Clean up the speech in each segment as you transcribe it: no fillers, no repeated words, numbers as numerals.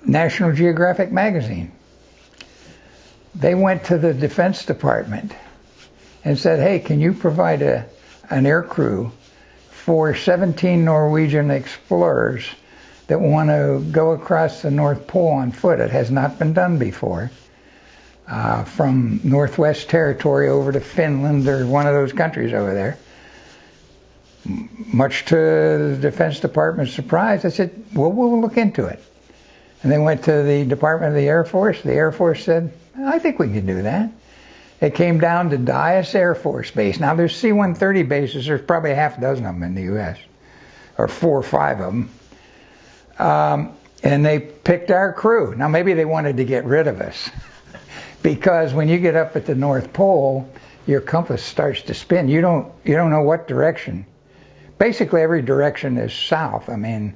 National Geographic magazine. They went to the Defense Department and said, hey, can you provide an air crew for 17 Norwegian explorers that want to go across the North Pole on foot? It has not been done before. From Northwest Territory over to Finland or one of those countries over there. Much to the Defense Department's surprise, I said, well, we'll look into it. And they went to the Department of the Air Force. The Air Force said, I think we can do that. It came down to Dyess Air Force Base. Now, there's C-130 bases. There's probably half a dozen of them in the U.S., or 4 or 5 of them. And they picked our crew. Now, maybe they wanted to get rid of us, because when you get up at the North Pole, your compass starts to spin. You don't know what direction. Basically, every direction is south. I mean,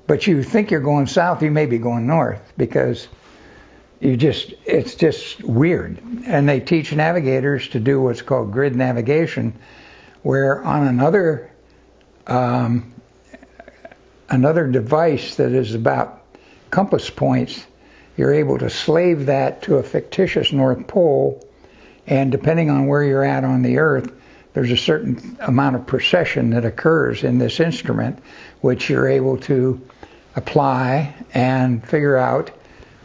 but you think you're going south, you may be going north, because it's just weird. And they teach navigators to do what's called grid navigation, where on another device that is about compass points, you're able to slave that to a fictitious North Pole, and depending on where you're at on the Earth, there's a certain amount of precession that occurs in this instrument, which you're able to apply and figure out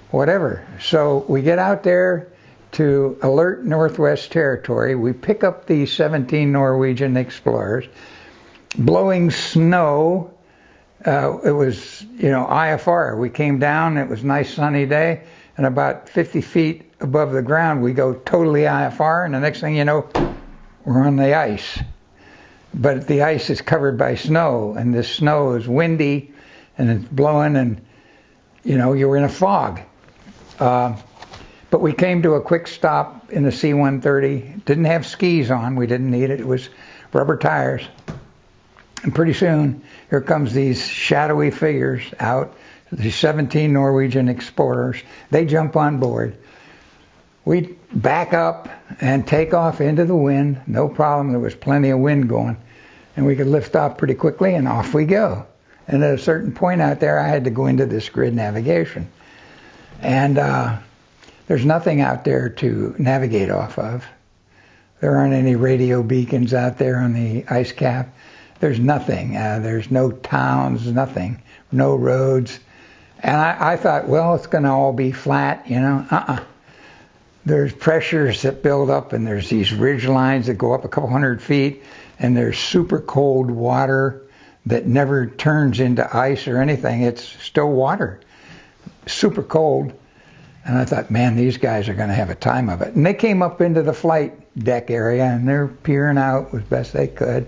whatever. So we get out there to alert Northwest Territory. We pick up these 17 Norwegian explorers, blowing snow. It was, IFR. We came down, it was a nice sunny day, and about 50 feet above the ground, we go totally IFR, and the next thing you know, we're on the ice. But the ice is covered by snow, and this snow is windy, and it's blowing, and, you're in a fog. But we came to a quick stop in the C-130. Didn't have skis on. We didn't need it. It was rubber tires. And pretty soon, here comes these shadowy figures out, these 17 Norwegian explorers. They jump on board. We back up and take off into the wind. No problem. There was plenty of wind going. And we could lift off pretty quickly, and off we go. And at a certain point out there, I had to go into this grid navigation. And there's nothing out there to navigate off of. There aren't any radio beacons out there on the ice cap. There's nothing. There's no towns, nothing. No roads. And I thought, well, it's going to all be flat, There's pressures that build up, and there's these ridge lines that go up a couple hundred feet, and there's super cold water that never turns into ice or anything. It's still water. Super cold. And I thought, man, these guys are going to have a time of it. And they came up into the flight deck area, and they're peering out as best they could.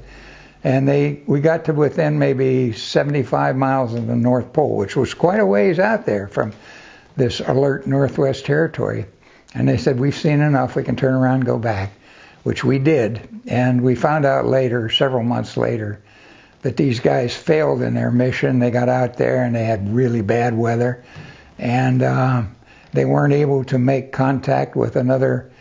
And we got to within maybe 75 miles of the North Pole, which was quite a ways out there from this alert Northwest Territory. And they said, we've seen enough, we can turn around and go back, which we did. And we found out later, several months later, that these guys failed in their mission. They got out there and they had really bad weather. And they weren't able to make contact with another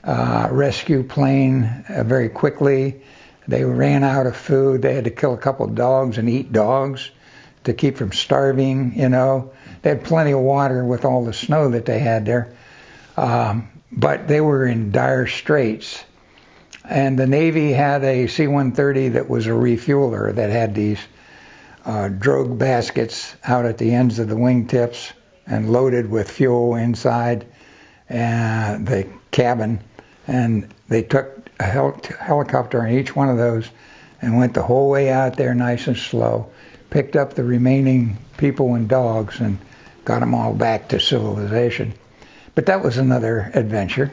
rescue plane very quickly. They ran out of food. They had to kill a couple of dogs and eat dogs to keep from starving, They had plenty of water with all the snow that they had there. But they were in dire straits. And the Navy had a C-130 that was a refueler that had these drogue baskets out at the ends of the wingtips and loaded with fuel inside the cabin. And they took a helicopter in each one of those and went the whole way out there nice and slow, picked up the remaining people and dogs, and got them all back to civilization. But that was another adventure.